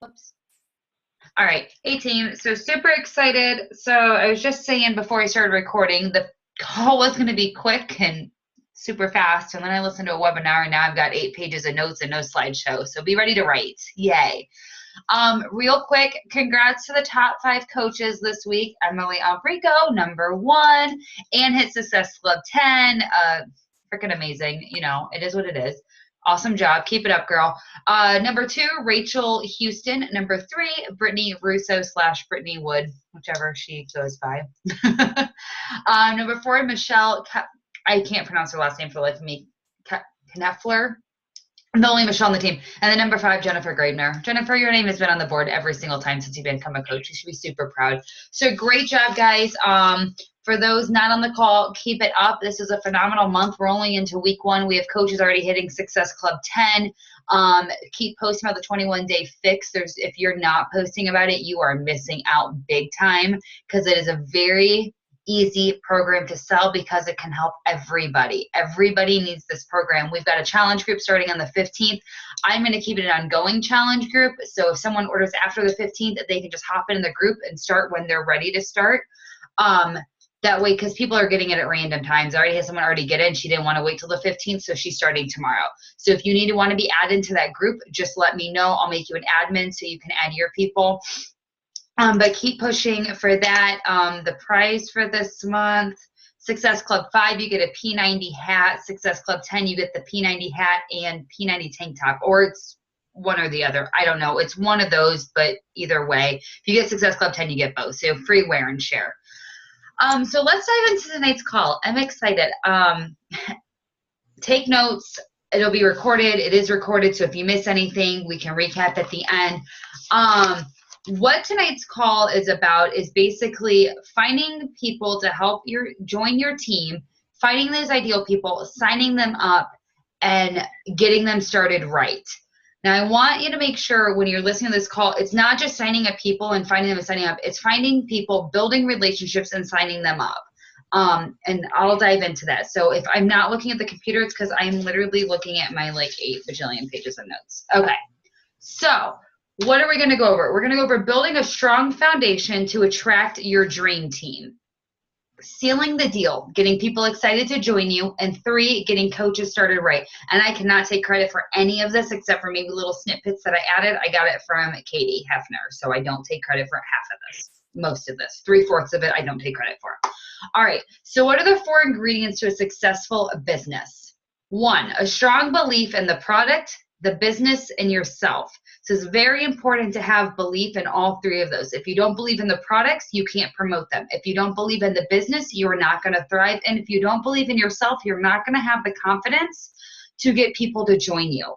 Whoops. All right. Hey, team. So super excited. So I was just saying before I started recording, the call was going to be quick and super fast. And then I listened to a webinar and now I've got 8 pages of notes and no slideshow. So be ready to write. Yay. Real quick, congrats to the top 5 coaches this week. Emily Albrico, #1, and hit Success Club 10. Freaking amazing. You know, it is what it is. Awesome job. Keep it up, girl. #2, Rachel Houston. #3, Brittany Russo / Brittany Wood, whichever she goes by. #4, Michelle. I can't pronounce her last name for the life of me. Kneffler. The only Michelle on the team. And then #5, Jennifer Graebner. Jennifer, your name has been on the board every single time since you've become a coach. You should be super proud. So great job, guys. For those not on the call, keep it up. This is a phenomenal month. We're only into week 1. We have coaches already hitting Success Club 10. Keep posting about the 21-day fix. If you're not posting about it, you are missing out big time because it is a very easy program to sell because it can help everybody. Everybody needs this program. We've got a challenge group starting on the 15th. I'm going to keep it an ongoing challenge group. So if someone orders after the 15th, they can just hop in the group and start when they're ready to start. That way, because people are getting it at random times. I already had someone already get in. She didn't want to wait till the 15th, so she's starting tomorrow. So if you want to be added into that group, just let me know. I'll make you an admin so you can add your people. But keep pushing for that. The price for this month, Success Club 5, you get a P90 hat. Success Club 10, you get the P90 hat and P90 tank top. Or it's one or the other. I don't know. It's one of those, but either way. If you get Success Club 10, you get both. So free wear and share. So let's dive into tonight's call. I'm excited. Take notes. It'll be recorded. It is recorded. So if you miss anything, we can recap at the end. What tonight's call is about is basically finding people to help join your team, finding those ideal people, signing them up, and getting them started right. Now, I want you to make sure when you're listening to this call, it's not just signing up people and finding them and signing up. It's finding people, building relationships, and signing them up. And I'll dive into that. So if I'm not looking at the computer, it's because I'm literally looking at my 8 bajillion pages of notes. Okay. So what are we going to go over? We're going to go over building a strong foundation to attract your dream team. Sealing the deal, getting people excited to join you, and 3, getting coaches started right. And I cannot take credit for any of this except for maybe little snippets that I added. I got it from Katie Hefner, so I don't take credit for half of this. Most of this, 3/4 of it, I don't take credit for. All right, so what are the 4 ingredients to a successful business? 1, a strong belief in the product, the business, and yourself. So it's very important to have belief in all 3 of those. If you don't believe in the products, you can't promote them. If you don't believe in the business, you are not going to thrive. And if you don't believe in yourself, you're not going to have the confidence to get people to join you.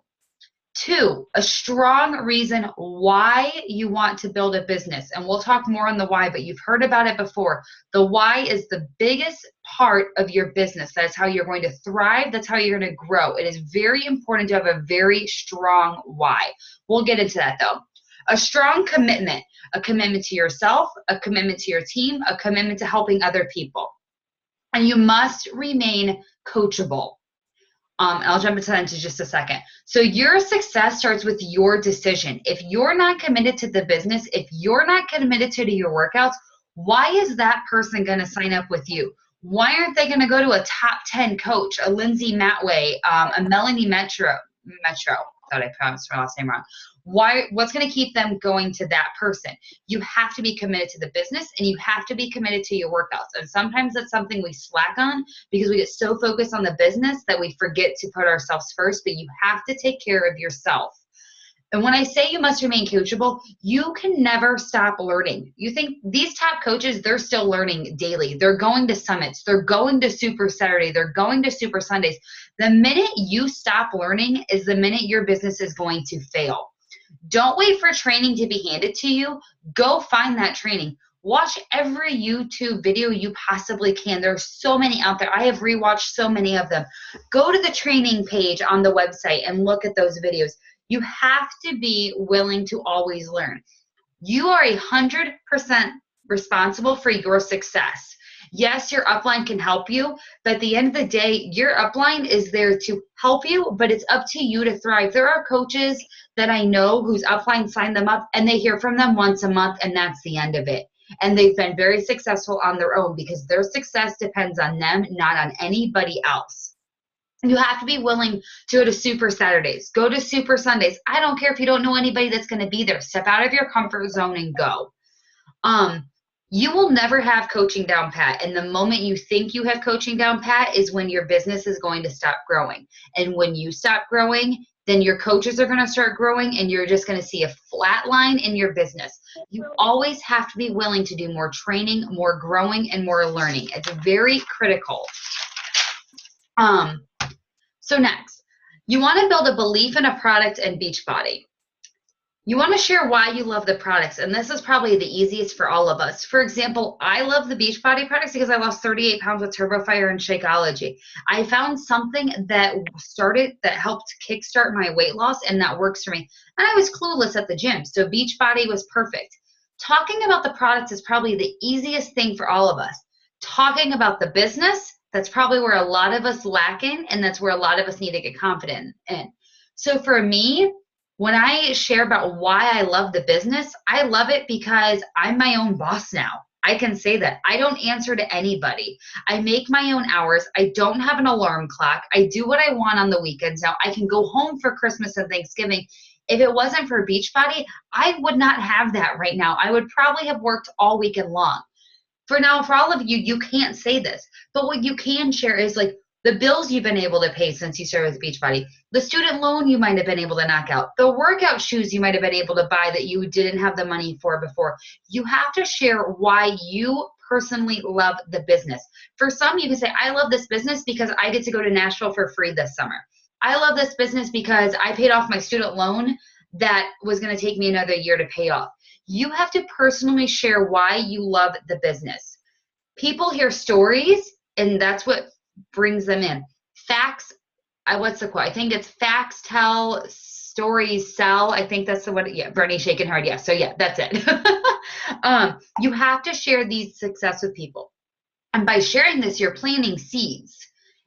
2, a strong reason why you want to build a business. And we'll talk more on the why, but you've heard about it before. The why is the biggest part of your business. That's how you're going to thrive. That's how you're going to grow. It is very important to have a very strong why. We'll get into that though. A strong commitment, a commitment to yourself, a commitment to your team, a commitment to helping other people. And you must remain coachable. I'll jump into that in just a second. So your success starts with your decision. If you're not committed to the business, if you're not committed to your workouts, why is that person going to sign up with you? Why aren't they going to go to a top 10 coach, a Lindsay Matway, a Melanie Metro? Thought I pronounced her last name wrong. What's going to keep them going to that person? You have to be committed to the business and you have to be committed to your workouts. And sometimes that's something we slack on because we get so focused on the business that we forget to put ourselves first, but you have to take care of yourself. And when I say you must remain coachable, you can never stop learning. You think these top coaches, they're still learning daily. They're going to summits. They're going to Super Saturday. They're going to Super Sundays. The minute you stop learning is the minute your business is going to fail. Don't wait for training to be handed to you. Go find that training. Watch every YouTube video you possibly can. There's so many out there. I have rewatched so many of them. Go to the training page on the website and look at those videos. You have to be willing to always learn. You are 100% responsible for your success. Yes, your upline can help you, but at the end of the day, your upline is there to help you, but it's up to you to thrive. There are coaches that I know whose upline signed them up and they hear from them once a month and that's the end of it. And they've been very successful on their own because their success depends on them, not on anybody else. You have to be willing to go to Super Saturdays, go to Super Sundays. I don't care if you don't know anybody that's going to be there. Step out of your comfort zone and go. You will never have coaching down pat. And the moment you think you have coaching down pat is when your business is going to stop growing. And when you stop growing, then your coaches are going to start growing and you're just going to see a flat line in your business. You always have to be willing to do more training, more growing, and more learning. It's very critical. So next, you want to build a belief in a product and Beachbody. You want to share why you love the products, and this is probably the easiest for all of us. For example, I love the Beachbody products because I lost 38 pounds with TurboFire and Shakeology. I found something that helped kickstart my weight loss, and that works for me. And I was clueless at the gym, so Beachbody was perfect. Talking about the products is probably the easiest thing for all of us. Talking about the business, that's probably where a lot of us lack in, and that's where a lot of us need to get confident in. So for me, when I share about why I love the business, I love it because I'm my own boss now. I can say that. I don't answer to anybody. I make my own hours. I don't have an alarm clock. I do what I want on the weekends now. I can go home for Christmas and Thanksgiving. If it wasn't for Beachbody, I would not have that right now. I would probably have worked all weekend long. For all of you, you can't say this, but what you can share is like the bills you've been able to pay since you started with Beachbody, the student loan you might have been able to knock out, the workout shoes you might have been able to buy that you didn't have the money for before. You have to share why you personally love the business. For some, you can say, I love this business because I get to go to Nashville for free this summer. I love this business because I paid off my student loan that was going to take me another year to pay off. You have to personally share why you love the business. People hear stories, and that's what brings them in. Facts, what's the quote? I think it's facts tell, stories sell. I think that's the one. Yeah, Bernie's shaking her head. Yeah, so yeah, that's it. You have to share these success with people. And by sharing this, you're planting seeds.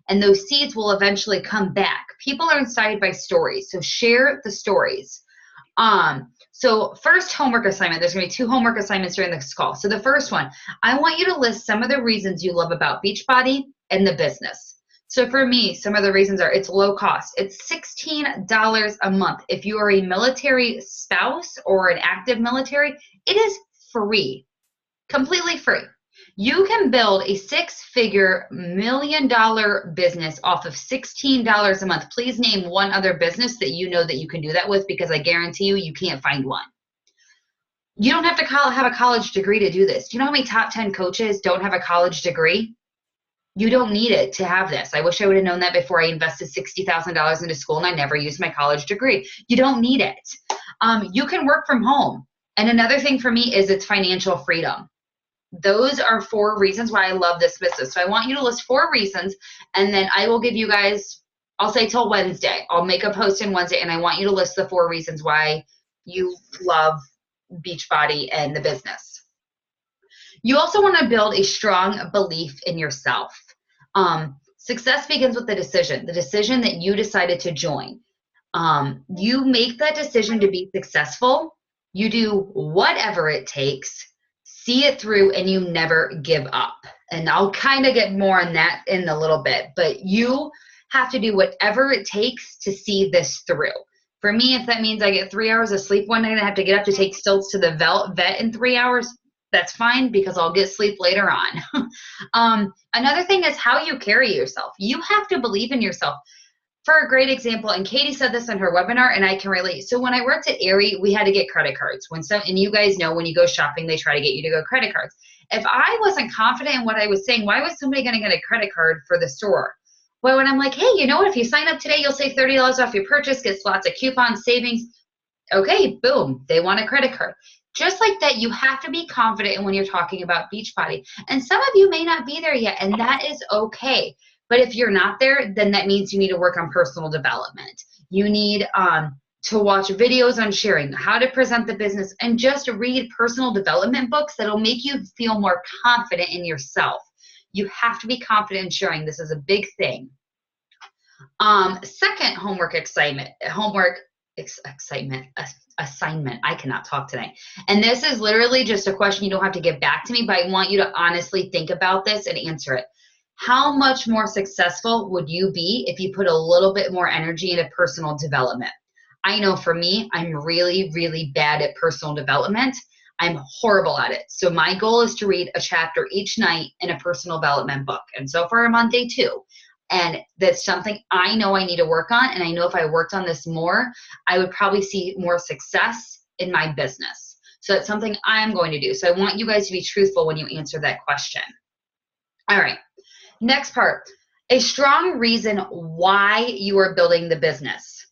And those seeds will eventually come back. People are inspired by stories, so share the stories. So first homework assignment, there's going to be 2 homework assignments during this call. So the first one, I want you to list some of the reasons you love about Beachbody and the business. So for me, some of the reasons are it's low cost. It's $16 a month. If you are a military spouse or an active military, it is free, completely free. You can build a 6-figure $1 million business off of $16 a month. Please name one other business that you know that you can do that with, because I guarantee you can't find one. You don't have to have a college degree to do this. Do you know how many top 10 coaches don't have a college degree? You don't need it to have this. I wish I would have known that before I invested $60,000 into school and I never used my college degree. You don't need it. You can work from home. And another thing for me is it's financial freedom. Those are 4 reasons why I love this business. So I want you to list 4 reasons, and then I will give you guys, I'll say till Wednesday. I'll make a post on Wednesday, and I want you to list the 4 reasons why you love Beachbody and the business. You also want to build a strong belief in yourself. Success begins with the decision that you decided to join. You make that decision to be successful. You do whatever it takes. See it through, and you never give up. And I'll kind of get more on that in a little bit, but you have to do whatever it takes to see this through. For me, if that means I get 3 hours of sleep one night and I have to get up to take stilts to the vet in 3 hours, that's fine because I'll get sleep later on. Another thing is how you carry yourself. You have to believe in yourself. For a great example, and Katie said this in her webinar, and I can relate. So when I worked at Aerie, we had to get credit cards. And you guys know when you go shopping, they try to get you to go credit cards. If I wasn't confident in what I was saying, why was somebody going to get a credit card for the store? Well, when I'm like, hey, you know what? If you sign up today, you'll save $30 off your purchase, gets lots of coupons, savings. Okay, boom, they want a credit card. Just like that, you have to be confident when you're talking about Beachbody. And some of you may not be there yet, and that is okay. But if you're not there, then that means you need to work on personal development. You need to watch videos on sharing, how to present the business, and just read personal development books that'll make you feel more confident in yourself. You have to be confident in sharing. This is a big thing. Second assignment. I cannot talk today. And this is literally just a question. You don't have to get back to me, but I want you to honestly think about this and answer it. How much more successful would you be if you put a little bit more energy into personal development? I know for me, I'm really, really bad at personal development. I'm horrible at it. So my goal is to read a chapter each night in a personal development book. And so far I'm on day 2. And that's something I know I need to work on. And I know if I worked on this more, I would probably see more success in my business. So that's something I'm going to do. So I want you guys to be truthful when you answer that question. All right. Next part, a strong reason why you are building the business.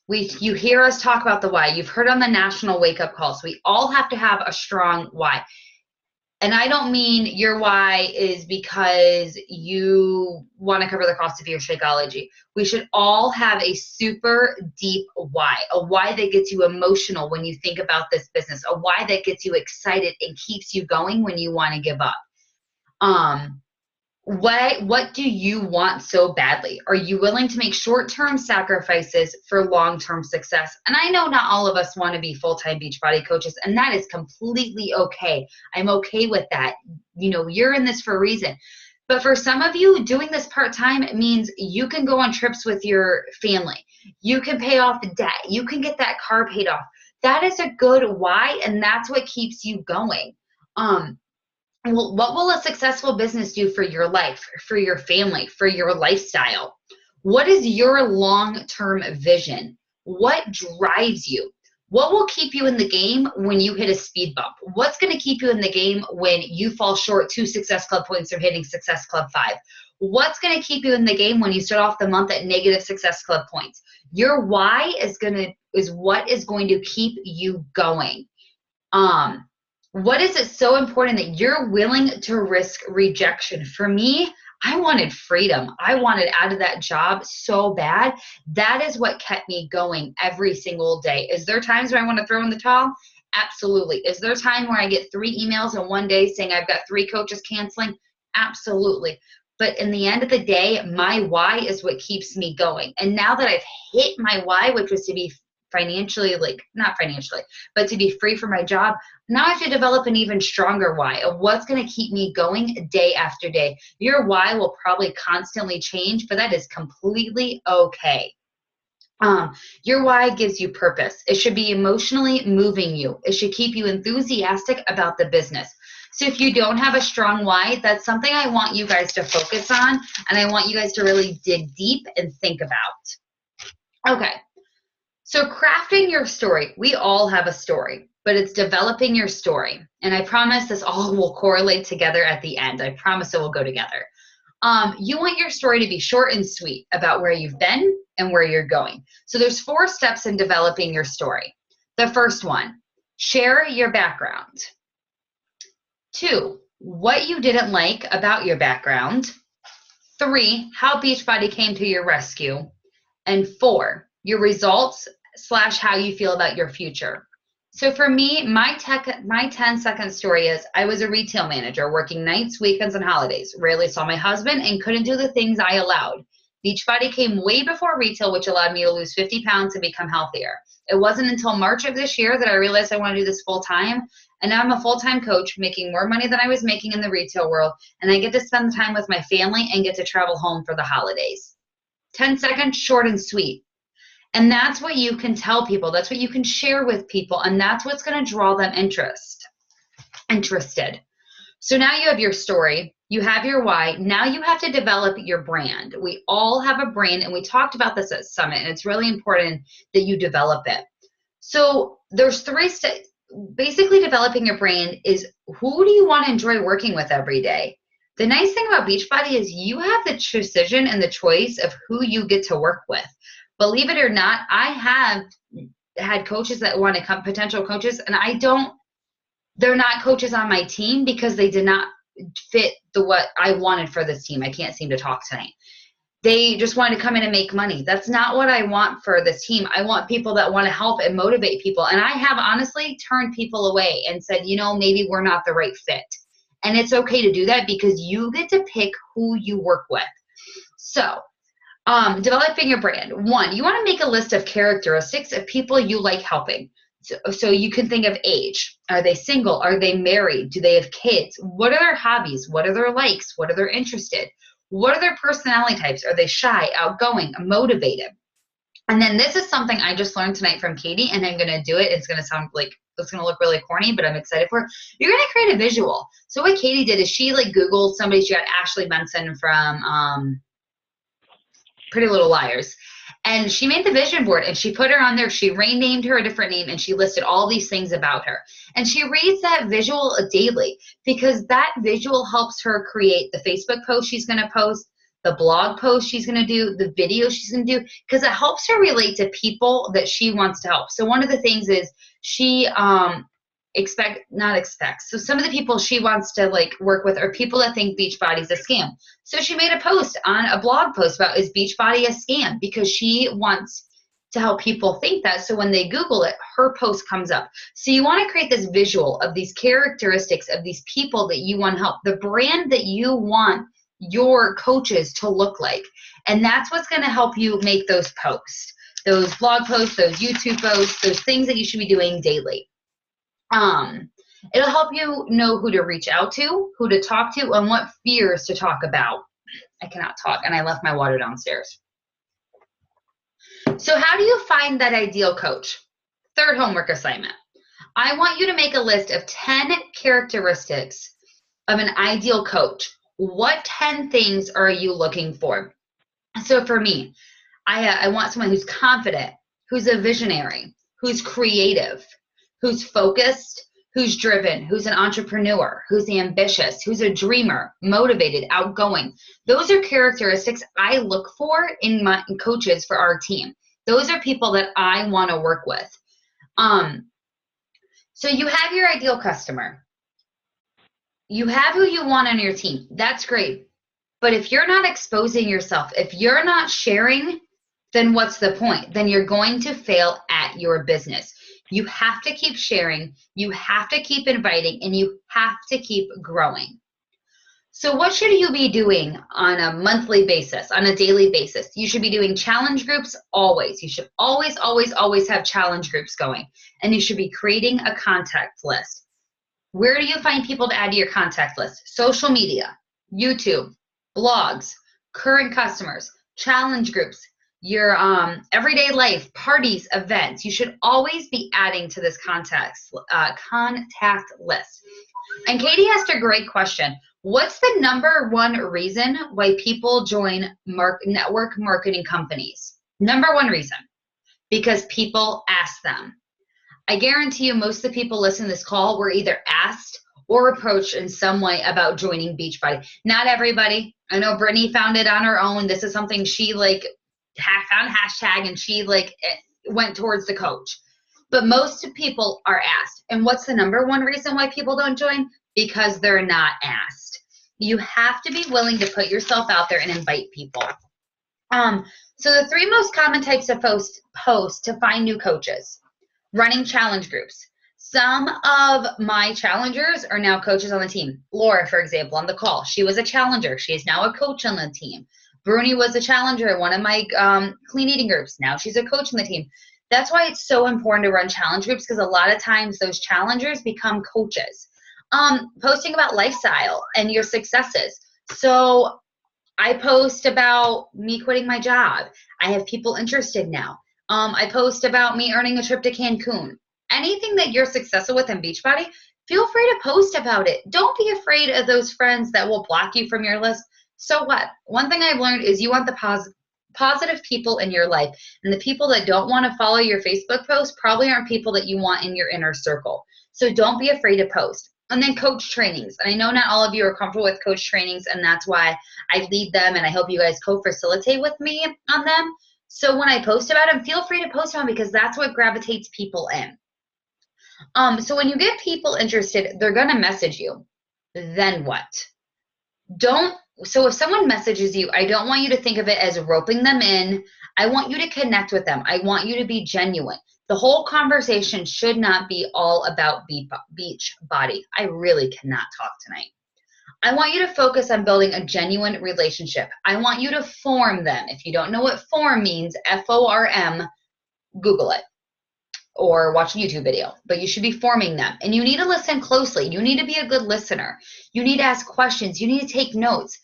You hear us talk about the why. You've heard on the national wake-up calls. We all have to have a strong why. And I don't mean your why is because you want to cover the cost of your Shakeology. We should all have a super deep why, a why that gets you emotional when you think about this business, a why that gets you excited and keeps you going when you want to give up. What do you want so badly? Are you willing to make short-term sacrifices for long-term success? And I know not all of us want to be full-time Beachbody coaches, and that is completely okay. I'm okay with that. You know, you're in this for a reason. But for some of you, doing this part-time means you can go on trips with your family. You can pay off the debt. You can get that car paid off. That is a good why, and that's what keeps you going. What will a successful business do for your life, for your family, for your lifestyle? What is your long-term vision? What drives you? What will keep you in the game when you hit a speed bump? What's going to keep you in the game when you fall short 2 Success Club points from hitting Success Club 5? What's going to keep you in the game when you start off the month at negative Success Club points? Your why is what is going to keep you going. What is it so important that you're willing to risk rejection? For me, I wanted freedom. I wanted out of that job so bad. That is what kept me going every single day. Is there times where I want to throw in the towel? Absolutely. Is there a time where I get 3 emails in one day saying I've got 3 coaches canceling? Absolutely. But in the end of the day, my why is what keeps me going. And now that I've hit my why, which was to be financially, not financially, but to be free from my job, now I have to develop an even stronger why of what's going to keep me going day after day. Your why will probably constantly change, but that is completely okay. Your why gives you purpose. It should be emotionally moving you. It should keep you enthusiastic about the business. So if you don't have a strong why, that's something I want you guys to focus on, and I want you guys to really dig deep and think about. Okay. So crafting your story, we all have a story, but it's developing your story. And I promise this all will correlate together at the end. I promise it will go together. You want your story to be short and sweet about where you've been and where you're going. So there's 4 steps in developing your story. The first one, share your background. 2, what you didn't like about your background. 3, how Beachbody came to your rescue. And 4, your results / how you feel about your future. So for me, my 10-second story is I was a retail manager working nights, weekends, and holidays. Rarely saw my husband and couldn't do the things I allowed. Beachbody came way before retail, which allowed me to lose 50 pounds and become healthier. It wasn't until March of this year that I realized I want to do this full time. And now I'm a full-time coach making more money than I was making in the retail world. And I get to spend time with my family and get to travel home for the holidays. 10 seconds, short and sweet. And that's what you can tell people. That's what you can share with people. And that's what's going to draw them interested. So now you have your story. You have your why. Now you have to develop your brand. We all have a brand, and we talked about this at Summit, and it's really important that you develop it. So there's 3 steps. Basically, developing your brand is who do you want to enjoy working with every day? The nice thing about Beachbody is you have the decision and the choice of who you get to work with. Believe it or not, I have had coaches that want to come, potential coaches, and they're not coaches on my team because they did not fit what I wanted for this team. I can't seem to talk tonight. They just wanted to come in and make money. That's not what I want for this team. I want people that want to help and motivate people. And I have honestly turned people away and said, maybe we're not the right fit. And it's okay to do that because you get to pick who you work with. So, developing your brand. One, you want to make a list of characteristics of people you like helping. So you can think of age. Are they single? Are they married? Do they have kids? What are their hobbies? What are their likes? What are they interested? What are their personality types? Are they shy, outgoing, motivated? And then this is something I just learned tonight from Katie, and I'm going to do it. It's going to sound like, it's going to look really corny, but I'm excited for it. You're going to create a visual. So what Katie did is she like Googled somebody. She got Ashley Benson from Pretty Little Liars. And she made the vision board and she put her on there. She renamed her a different name and she listed all these things about her. And she reads that visual daily because that visual helps her create the Facebook post she's going to post, the blog post she's going to do, the video she's going to do, because it helps her relate to people that she wants to help. So one of the things is she so some of the people she wants to like work with are people that think Beachbody's a scam. So she made a post on a blog post about, is Beachbody a scam? Because she wants to help people think that. So when they Google it, her post comes up. So you want to create this visual of these characteristics of these people that you want to help, the brand that you want your coaches to look like. And that's what's going to help you make those posts, those blog posts, those YouTube posts, those things that you should be doing daily. It'll help you know who to reach out to, who to talk to, and what fears to talk about. I cannot talk, and I left my water downstairs. So how do you find that ideal coach? Third homework assignment. I want you to make a list of 10 characteristics of an ideal coach. What 10 things are you looking for? So for me, I want someone who's confident, who's a visionary, who's creative, who's focused, who's driven, who's an entrepreneur, who's ambitious, who's a dreamer, motivated, outgoing. Those are characteristics I look for in my coaches for our team. Those are people that I want to work with. So you have your ideal customer. You have who you want on your team. That's great. But if you're not exposing yourself, if you're not sharing, then what's the point? Then you're going to fail at your business. You have to keep sharing, you have to keep inviting, and you have to keep growing. So what should you be doing on a monthly basis, on a daily basis? You should be doing challenge groups always. You should always, always, always have challenge groups going. And you should be creating a contact list. Where do you find people to add to your contact list? Social media, YouTube, blogs, current customers, challenge groups, your everyday life, parties, events. You should always be adding to this contact list. And Katie asked a great question. What's the number one reason why people join network marketing companies? Number one reason, because people ask them. I guarantee you most of the people listening to this call were either asked or approached in some way about joining Beachbody. Not everybody. I know Brittany found it on her own. This is something she found hashtag and she went towards the coach. But most people are asked. And what's the number one reason why people don't join? Because they're not asked. You have to be willing to put yourself out there and invite people. So the 3 most common types of posts to find new coaches. Running challenge groups. Some of my challengers are now coaches on the team. Laura, for example, on the call, she was a challenger. She is now a coach on the team. Bruni was a challenger in one of my clean eating groups. Now she's a coach on the team. That's why it's so important to run challenge groups, because a lot of times those challengers become coaches. Posting about lifestyle and your successes. So I post about me quitting my job. I have people interested now. I post about me earning a trip to Cancun. Anything that you're successful with in Beachbody, feel free to post about it. Don't be afraid of those friends that will block you from your list. So what? One thing I've learned is you want the positive people in your life. And the people that don't want to follow your Facebook post probably aren't people that you want in your inner circle. So don't be afraid to post. And then coach trainings. And I know not all of you are comfortable with coach trainings, and that's why I lead them, and I hope you guys co-facilitate with me on them. So when I post about them, feel free to post on them, because that's what gravitates people in. So when you get people interested, they're going to message you. Then what? So if someone messages you, I don't want you to think of it as roping them in. I want you to connect with them. I want you to be genuine. The whole conversation should not be all about Beachbody. I really cannot talk tonight. I want you to focus on building a genuine relationship. I want you to form them. If you don't know what form means, FORM, Google it or watch a YouTube video, but you should be forming them. And you need to listen closely. You need to be a good listener. You need to ask questions. You need to take notes.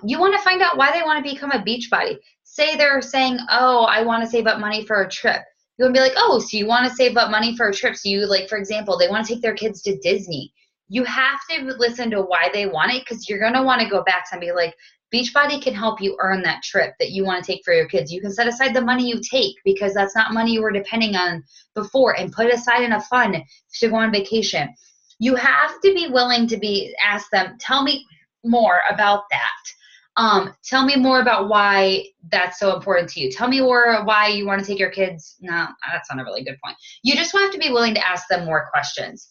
You want to find out why they want to become a Beachbody. Say they're saying, oh, I want to save up money for a trip. You want to be like, oh, so you want to save up money for a trip. So you, like, for example, they want to take their kids to Disney. You have to listen to why they want it, because you're going to want to go back and be like, Beachbody can help you earn that trip that you want to take for your kids. You can set aside the money you take, because that's not money you were depending on before, and put it aside in a fund to go on vacation. You have to be willing to ask them, tell me more about that. Tell me more about why that's so important to you. Tell me more why you want to take your kids. No, that's not a really good point. You just have to be willing to ask them more questions.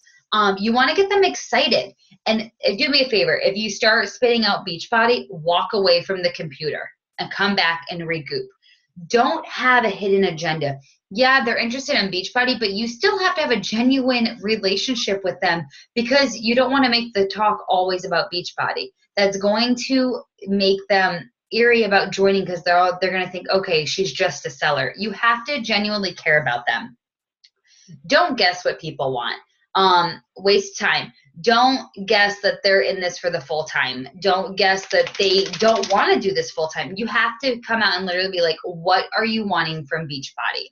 You want to get them excited. And do me a favor, if you start spitting out Beachbody, walk away from the computer and come back and regroup. Don't have a hidden agenda. Yeah, they're interested in Beachbody, but you still have to have a genuine relationship with them, because you don't want to make the talk always about Beachbody. That's going to make them eerie about joining, because they're going to think, okay, she's just a seller. You have to genuinely care about them. Don't guess what people want. Waste time. Don't guess that they're in this for the full time. Don't guess that they don't want to do this full time. You have to come out and literally be like, what are you wanting from Beachbody?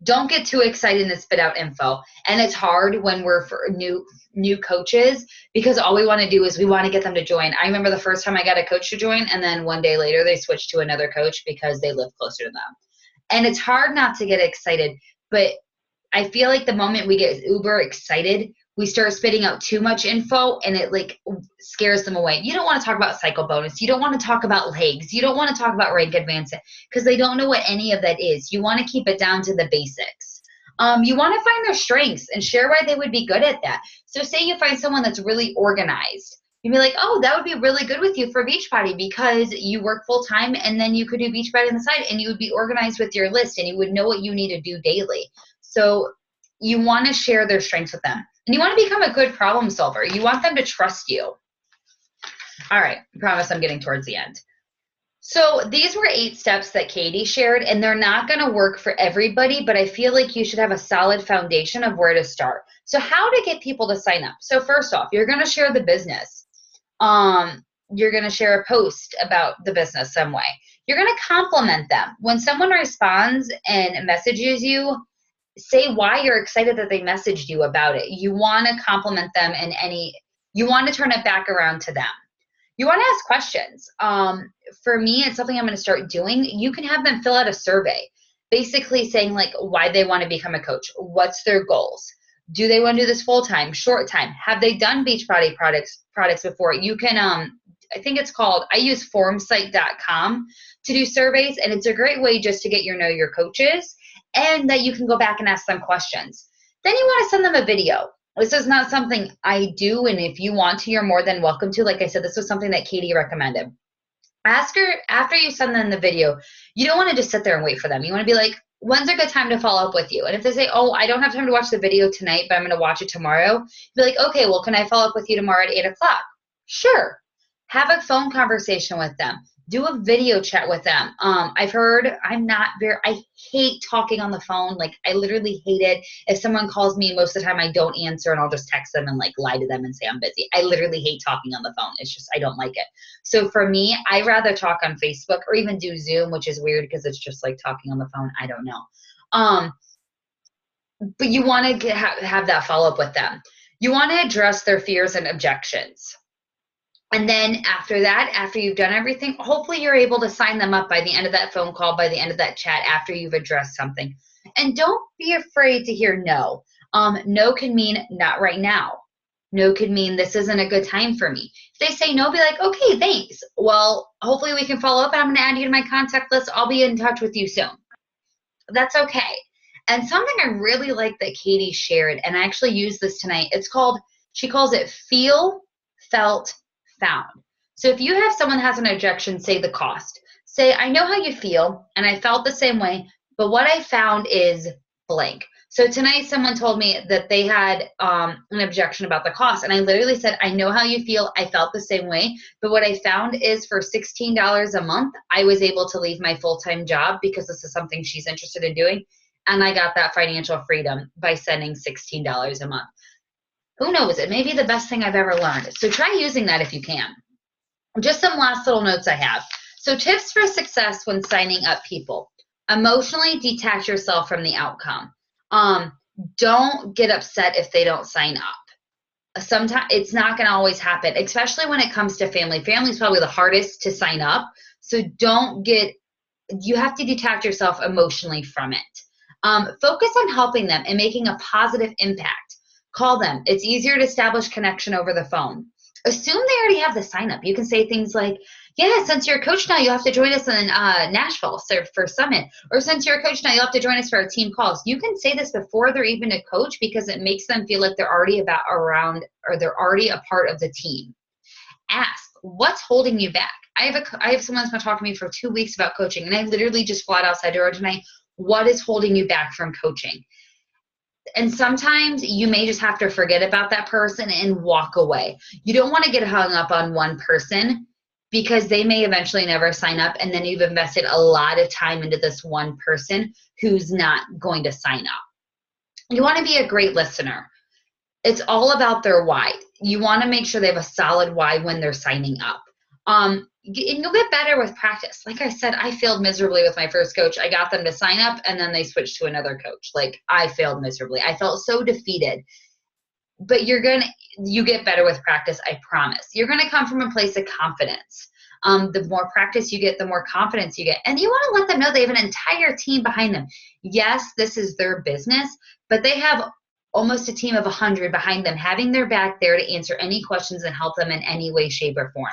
Don't get too excited and spit out info. And it's hard when we're for new coaches, because all we want to do is we want to get them to join. I remember the first time I got a coach to join, and then one day later they switched to another coach because they live closer to them. And it's hard not to get excited, but I feel like the moment we get uber excited, we start spitting out too much info, and it like scares them away. You don't want to talk about cycle bonus. You don't want to talk about legs. You don't want to talk about rank advancement, because they don't know what any of that is. You want to keep it down to the basics. You want to find their strengths and share why they would be good at that. So say you find someone that's really organized. You'd be like, oh, that would be really good with you for Beachbody, because you work full time, and then you could do Beachbody on the side, and you would be organized with your list, and you would know what you need to do daily. So you want to share their strengths with them, and you want to become a good problem solver. You want them to trust you. All right, I promise I'm getting towards the end. So these were 8 steps that Katie shared, and they're not going to work for everybody, but I feel like you should have a solid foundation of where to start. So how to get people to sign up. So first off, you're going to share the business. You're going to share a post about the business some way. You're going to compliment them. When someone responds and messages you, say why you're excited that they messaged you about it. You want to compliment them, and you want to turn it back around to them. You want to ask questions. For me, it's something I'm going to start doing. You can have them fill out a survey, basically saying like why they want to become a coach. What's their goals? Do they want to do this full time, short time? Have they done Beachbody products before? You can, I think it's called, I use formsite.com to do surveys, and it's a great way just to get know your coaches, and that you can go back and ask them questions. Then you want to send them a video. This is not something I do, and if you want to, you're more than welcome to. Like I said, this was something that Katie recommended. Ask her, after you send them the video, you don't want to just sit there and wait for them. You want to be like, when's a good time to follow up with you? And if they say, oh, I don't have time to watch the video tonight, but I'm going to watch it tomorrow, be like, okay, well, can I follow up with you tomorrow at 8 o'clock? Sure. Have a phone conversation with them. Do a video chat with them. I hate talking on the phone. Like, I literally hate it. If someone calls me, most of the time I don't answer, and I'll just text them and like lie to them and say I'm busy. I literally hate talking on the phone. It's just, I don't like it. So for me, I rather talk on Facebook or even do Zoom, which is weird because it's just like talking on the phone. I don't know. But you want to have that follow-up with them. You want to address their fears and objections. And then after that, after you've done everything, hopefully you're able to sign them up by the end of that phone call, by the end of that chat, after you've addressed something. And don't be afraid to hear no. No can mean not right now. No could mean this isn't a good time for me. If they say no, be like, okay, thanks. Well, hopefully we can follow up, and I'm going to add you to my contact list. I'll be in touch with you soon. That's okay. And something I really like that Katie shared, and I actually used this tonight, she calls it feel, felt, found. So if you have someone that has an objection, say the cost. Say, I know how you feel, and I felt the same way, but what I found is blank. So tonight someone told me that they had an objection about the cost. And I literally said, I know how you feel. I felt the same way. But what I found is for $16 a month, I was able to leave my full-time job because this is something she's interested in doing. And I got that financial freedom by sending $16 a month. Who knows? It may be the best thing I've ever learned. So try using that if you can. Just some last little notes I have. So tips for success when signing up people. Emotionally detach yourself from the outcome. Don't get upset if they don't sign up. Sometimes it's not going to always happen, especially when it comes to family. Family is probably the hardest to sign up. So you have to detach yourself emotionally from it. Focus on helping them and making a positive impact. Call them. It's easier to establish connection over the phone. Assume they already have the sign up. You can say things like, yeah, since you're a coach now, you'll have to join us in Nashville for Summit. Or since you're a coach now, you'll have to join us for our team calls. You can say this before they're even a coach because it makes them feel like they're already they're already a part of the team. Ask, what's holding you back? I have someone that's been talking to me for 2 weeks about coaching, and I literally just flat out said to her tonight, what is holding you back from coaching? And sometimes you may just have to forget about that person and walk away. You don't want to get hung up on one person because they may eventually never sign up, and then you've invested a lot of time into this one person who's not going to sign up. You want to be a great listener. It's all about their why. You want to make sure they have a solid why when they're signing up. And you'll get better with practice. Like I said, I failed miserably with my first coach. I got them to sign up and then they switched to another coach. Like I failed miserably. I felt so defeated. But you get better with practice, I promise. You're going to come from a place of confidence. The more practice you get, the more confidence you get. And you want to let them know they have an entire team behind them. Yes, this is their business, but they have almost a team of 100 behind them, having their back there to answer any questions and help them in any way, shape, or form.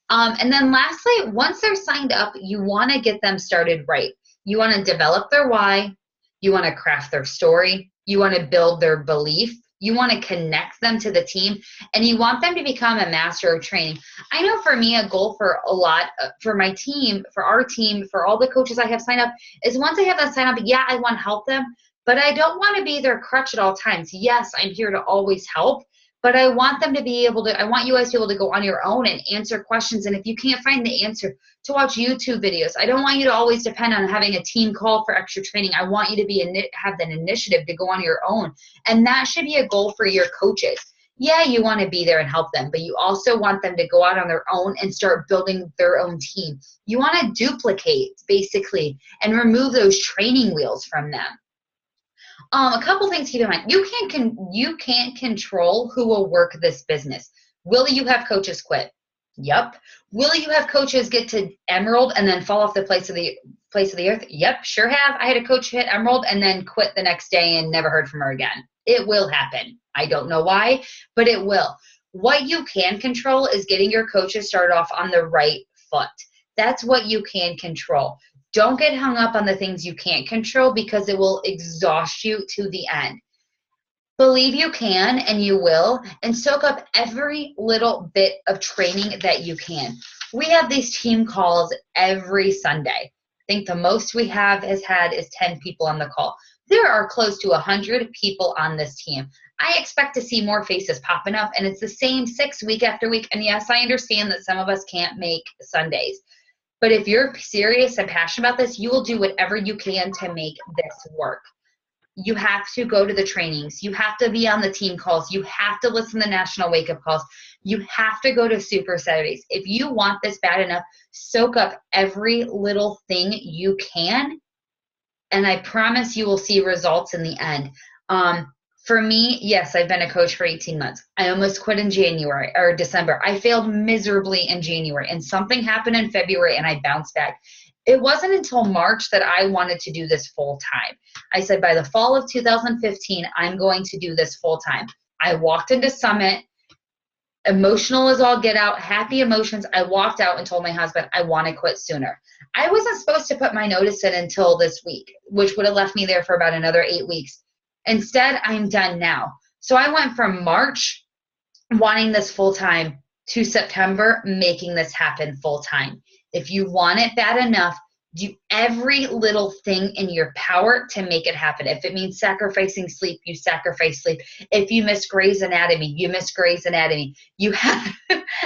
And then lastly, once they're signed up, you want to get them started right. You want to develop their why. You want to craft their story. You want to build their belief. You want to connect them to the team, and you want them to become a master of training. I know for me, a goal for my team, for our team, for all the coaches I have signed up is once I have them sign up, yeah, I want to help them, but I don't want to be their crutch at all times. Yes, I'm here to always help, but I want them to be able to, I want you guys to be able to go on your own and answer questions. And if you can't find the answer, to watch YouTube videos. I don't want you to always depend on having a team call for extra training. I want you to have that initiative to go on your own. And that should be a goal for your coaches. Yeah, you want to be there and help them, but you also want them to go out on their own and start building their own team. You want to duplicate, basically, and remove those training wheels from them. A couple things to keep in mind. You can't control who will work this business. Will you have coaches quit? Yep. Will you have coaches get to Emerald and then fall off the face of the earth? Yep, sure have. I had a coach hit Emerald and then quit the next day and never heard from her again. It will happen. I don't know why, but it will. What you can control is getting your coaches started off on the right foot. That's what you can control. Don't get hung up on the things you can't control because it will exhaust you to the end. Believe you can and you will, and soak up every little bit of training that you can. We have these team calls every Sunday. I think the most we have is 10 people on the call. There are close to 100 people on this team. I expect to see more faces popping up, and it's the same 6 week after week. And yes, I understand that some of us can't make Sundays. But if you're serious and passionate about this, you will do whatever you can to make this work. You have to go to the trainings. You have to be on the team calls. You have to listen to national wake-up calls. You have to go to Super Saturdays. If you want this bad enough, soak up every little thing you can, and I promise you will see results in the end. For me, yes, I've been a coach for 18 months. I almost quit in January or December. I failed miserably in January, and something happened in February, and I bounced back. It wasn't until March that I wanted to do this full time. I said, by the fall of 2015, I'm going to do this full time. I walked into Summit, emotional as all get out, happy emotions. I walked out and told my husband, I want to quit sooner. I wasn't supposed to put my notice in until this week, which would have left me there for about another 8 weeks. Instead, I'm done now. So I went from March wanting this full time to September making this happen full time. If you want it bad enough, Do every little thing in your power to make it happen. If it means sacrificing sleep, you sacrifice sleep. If you miss Grey's Anatomy, you miss Grey's Anatomy. You have,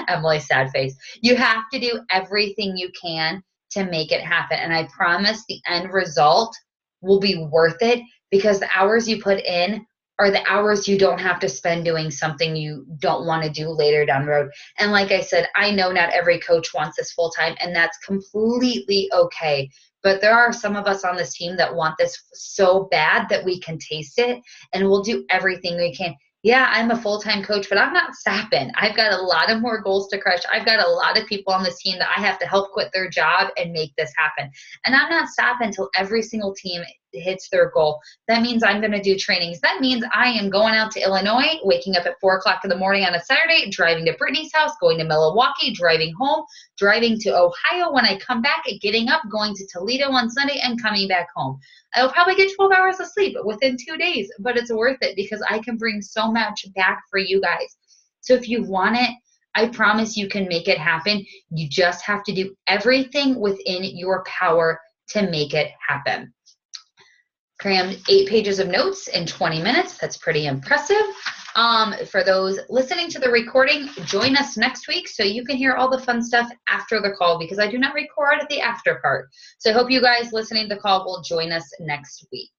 Emily's sad face, you have to do everything you can to make it happen. And I promise the end result will be worth it, because the hours you put in are the hours you don't have to spend doing something you don't want to do later down the road. And like I said, I know not every coach wants this full time, and that's completely okay. But there are some of us on this team that want this so bad that we can taste it, and we'll do everything we can. Yeah, I'm a full-time coach, but I'm not stopping. I've got a lot of more goals to crush. I've got a lot of people on this team that I have to help quit their job and make this happen. And I'm not stopping until every single team hits their goal. That means I'm going to do trainings. That means I am going out to Illinois, waking up at 4 o'clock in the morning on a Saturday, driving to Brittany's house, going to Milwaukee, driving home, driving to Ohio when I come back, getting up, going to Toledo on Sunday, and coming back home. I'll probably get 12 hours of sleep within 2 days, but it's worth it because I can bring so much back for you guys. So if you want it, I promise you can make it happen. You just have to do everything within your power to make it happen. Crammed 8 pages of notes in 20 minutes. That's pretty impressive. For those listening to the recording, join us next week so you can hear all the fun stuff after the call, because I do not record the after part. So I hope you guys listening to the call will join us next week.